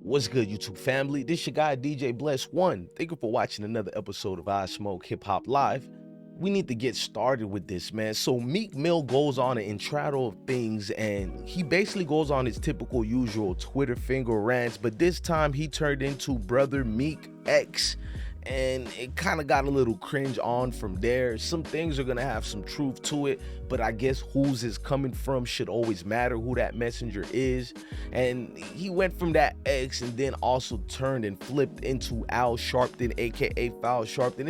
What's good, YouTube family? This your guy, DJ Bless One. Thank you for watching another episode of I Smoke Hip Hop Live. We need to get started with this, man. So Meek Mill goes on an intro of things, and he basically goes on his typical usual Twitter finger rants, but this time he turned into Brother Meek X. And it kind of got a little cringe on from there. Some things are gonna have some truth to it, but I guess whose is coming from should always matter, who that messenger is. And he went from that X and then also turned and flipped into Al Sharpton, aka Foul Sharpton.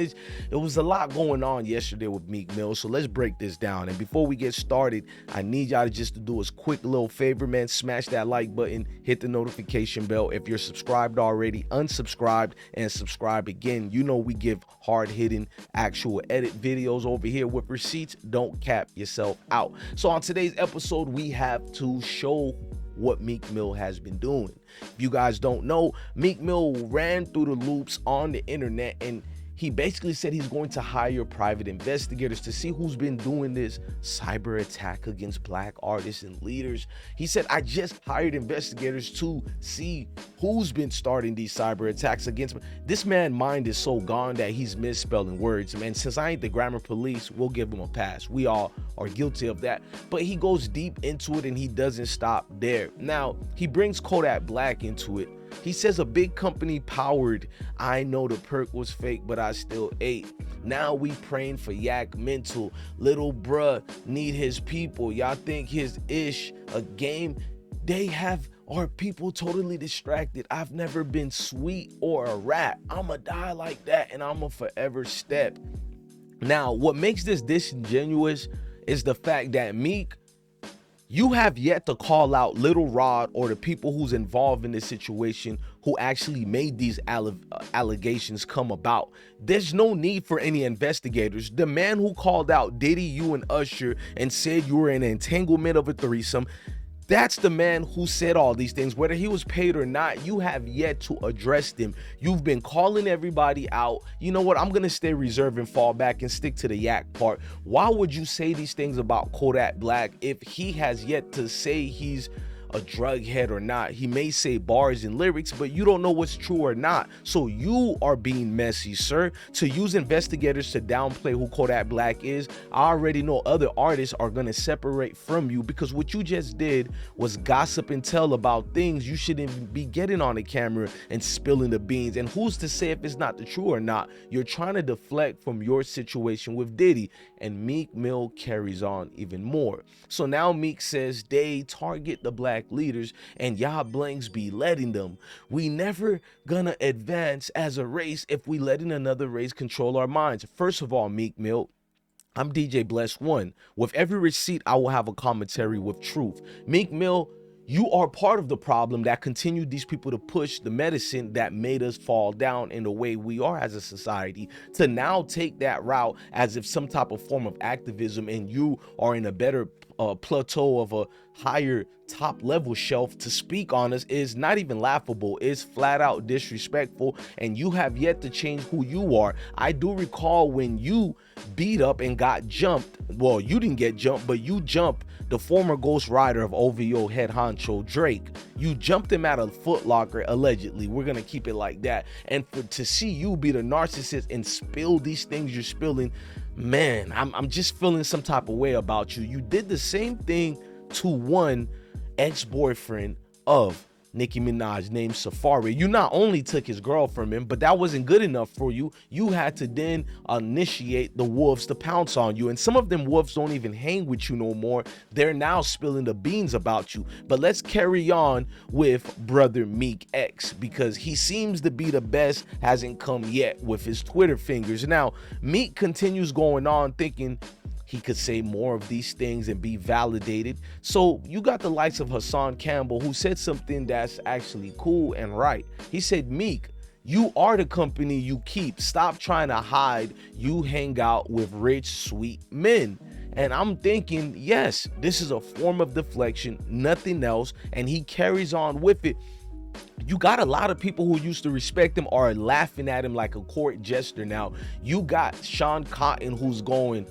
It was a lot going on yesterday with Meek Mill, so let's break this down. And before we get started, I need y'all to just to do us quick little favor, man. Smash that like button, hit the notification bell. If you're subscribed already, unsubscribe and subscribe again. You know we give hard-hitting actual edit videos over here with receipts. Don't cap yourself out. So on today's episode, we have to show what Meek Mill has been doing. If you guys don't know, Meek Mill ran through the loops on the internet, and he basically said he's going to hire private investigators to see who's been doing this cyber attack against black artists and leaders. He said, I just hired investigators to see who's been starting these cyber attacks against me. This man's mind is so gone that he's misspelling words, man. Since I ain't the grammar police, we'll give him a pass. We all are guilty of that. But he goes deep into it and he doesn't stop there. Now, he brings Kodak Black into it. He says a big company powered, I know the perk was fake, but I still ate. Now we praying for Yak Mental. Little bruh need his people. Y'all think his ish a game? They have our people totally distracted. I've never been sweet or a rat. I'ma die like that and I'ma forever step. Now, what makes this disingenuous is the fact that Meek, you have yet to call out Little Rod or the people who's involved in this situation who actually made these allegations come about. There's no need for any investigators. The man who called out Diddy, you, and Usher and said you were in an entanglement of a threesome, that's the man who said all these things. Whether he was paid or not, you have yet to address them. You've been calling everybody out. You know what? I'm going to stay reserved and fall back and stick to the yak part. Why would you say these things about Kodak Black if he has yet to say he's a drug head or not? He may say bars and lyrics, but you don't know what's true or not. So you are being messy, sir. To use investigators to downplay who Kodak Black is, I already know other artists are going to separate from you, because what you just did was gossip and tell about things you shouldn't be getting on the camera and spilling the beans. And who's to say if it's not the truth or not? You're trying to deflect from your situation with Diddy, and Meek Mill carries on even more. So now Meek says they target the black leaders and y'all blanks be letting them. We never gonna advance as a race if we letting another race control our minds. First of all, Meek Mill, I'm DJ Bless One. With every receipt, I will have a commentary with truth. Meek Mill, you are part of the problem that continued these people to push the medicine that made us fall down in the way we are as a society, to now take that route as if some type of form of activism and you are in a better plateau of a higher top level shelf to speak on us is not even laughable. It's flat out disrespectful, and you have yet to change who you are. I do recall when you beat up and got jumped. Well, you didn't get jumped, but you jumped the former Ghost Rider of OVO head honcho Drake. You jumped him at a Foot Locker, allegedly. We're gonna keep it like that. And to see you be the narcissist and spill these things you're spilling, man, I'm just feeling some type of way about you. You did the same thing to one ex-boyfriend of Nicki Minaj named Safari. You not only took his girl from him, but that wasn't good enough for you. You had to then initiate the wolves to pounce on you. And some of them wolves don't even hang with you no more. They're now spilling the beans about you. But let's carry on with Brother Meek X, because he seems to be the best, hasn't come yet with his Twitter fingers. Now, Meek continues going on thinking he could say more of these things and be validated. So you got the likes of Hassan Campbell, who said something that's actually cool and right. He said, Meek, you are the company you keep. Stop trying to hide. You hang out with rich, sweet men. And I'm thinking, yes, this is a form of deflection, nothing else. And he carries on with it. You got a lot of people who used to respect him are laughing at him like a court jester now. You got Sean Cotton, who's going,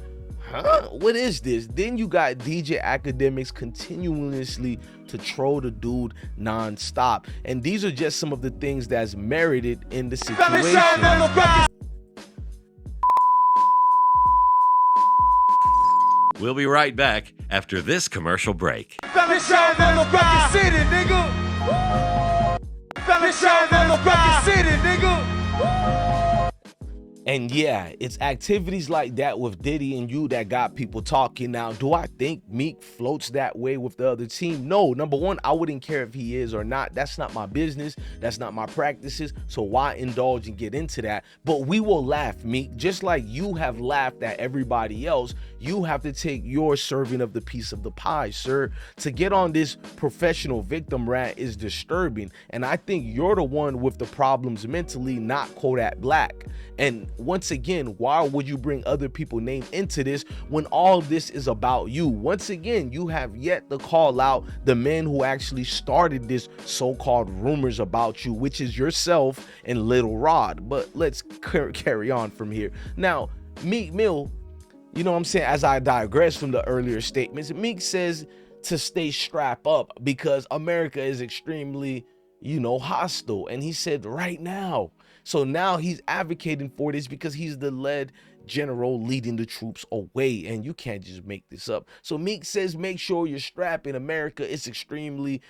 huh? What is this? Then you got DJ Academics continuously to troll the dude non-stop. And these are just some of the things that's merited in the situation. We'll be right back after this commercial break. And yeah, it's activities like that with Diddy and you that got people talking. Now, do I think Meek floats that way with the other team? No. Number one, I wouldn't care if he is or not. That's not my business. That's not my practices. So why indulge and get into that? But we will laugh, Meek. Just like you have laughed at everybody else, you have to take your serving of the piece of the pie, sir. To get on this professional victim rant is disturbing. And I think you're the one with the problems mentally, not Kodak Black. And once again, why would you bring other people's name into this when all this is about you? Once again, you have yet to call out the man who actually started this so-called rumors about you, which is yourself and Little Rod. But let's carry on from here. Now, Meek Mill, you know what I'm saying, as I digress from the earlier statements, Meek says to stay strapped up because America is extremely, hostile. And he said right now. So now he's advocating for this because he's the lead general leading the troops away, and you can't just make this up. So Meek says, make sure you're strapped. In America, it's extremely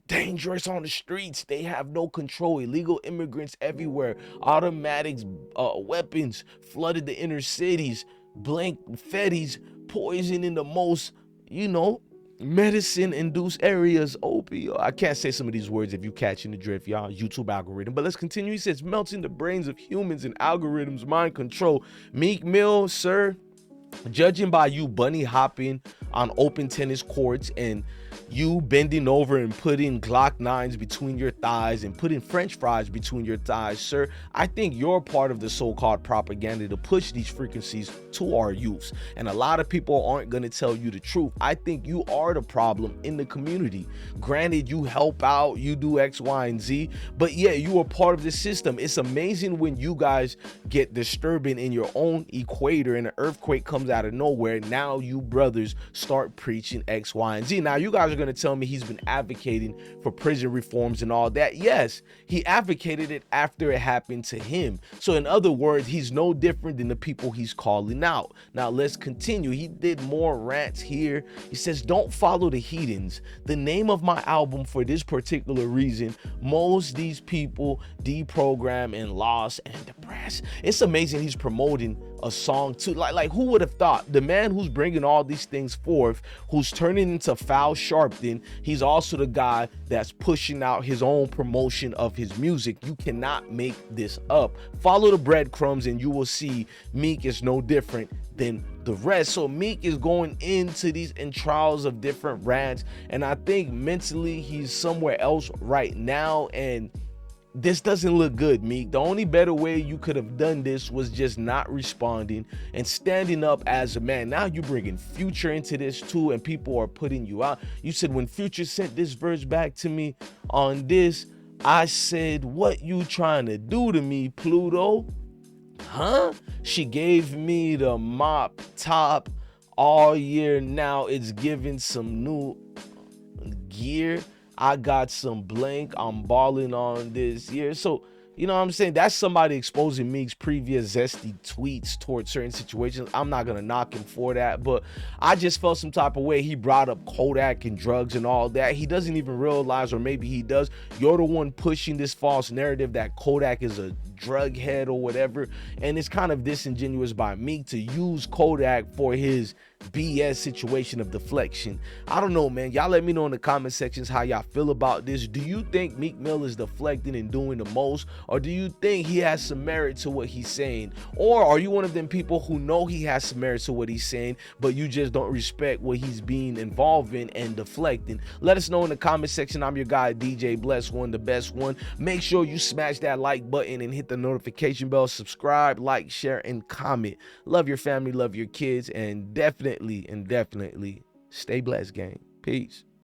dangerous on the streets. They have no control. Illegal immigrants everywhere. Automatics, weapons flooded the inner cities. Blank fetties, poison in the most, medicine-induced areas, opioid. I can't say some of these words if you catching the drift, y'all. YouTube algorithm. But let's continue. He says, melting the brains of humans and algorithms, mind control. Meek Mill, sir, judging by you bunny hopping on open tennis courts and you bending over and putting Glock 9s between your thighs and putting French fries between your thighs, sir, I think you're part of the so-called propaganda to push these frequencies to our youth. And a lot of people aren't going to tell you the truth. I think you are the problem in the community. Granted, you help out, you do X, Y, and Z, but yeah, you are part of the system. It's amazing when you guys get disturbing in your own equator and an earthquake comes out of nowhere. Now you brothers start preaching X, Y, and Z. Now you guys are going to tell me he's been advocating for prison reforms and all that. Yes, he advocated it after it happened to him. So in other words, he's no different than the people he's calling out. Now let's continue. He did more rants here. He says, don't follow the heathens. The name of my album for this particular reason, most these people deprogram and lost and depressed. It's amazing he's promoting a song too. Like who would have thought? The man who's bringing all these things forth, who's turning into Foul Sharpton, he's also the guy that's pushing out his own promotion of his music. You cannot make this up. Follow the breadcrumbs and you will see Meek is no different than the rest. So Meek is going into these trials of different rants, and I think mentally he's somewhere else right now, and this doesn't look good, Meek. The only better way you could have done this was just not responding and standing up as a man. Now you're bringing Future into this too, and people are putting you out. You said when Future sent this verse back to me on this, I said, what you trying to do to me, Pluto? Huh? She gave me the mop top all year. Now it's giving some new gear. I got some blank. I'm balling on this year. So, you know what I'm saying? That's somebody exposing Meek's previous zesty tweets towards certain situations. I'm not going to knock him for that, but I just felt some type of way. He brought up Kodak and drugs and all that. He doesn't even realize, or maybe he does. You're the one pushing this false narrative that Kodak is a drug head or whatever. And it's kind of disingenuous by Meek to use Kodak for his BS situation of deflection. I don't know, man. Y'all let me know in the comment sections how y'all feel about this. Do you think Meek Mill is deflecting and doing the most, or do you think he has some merit to what he's saying? Or are you one of them people who know he has some merit to what he's saying, but you just don't respect what he's being involved in and deflecting? Let us know in the comment section. I'm your guy, DJ Bless One, the best one. Make sure you smash that like button and hit the notification bell. Subscribe, like, share, and comment. Love your family, love your kids, and definitely stay blessed, gang. Peace.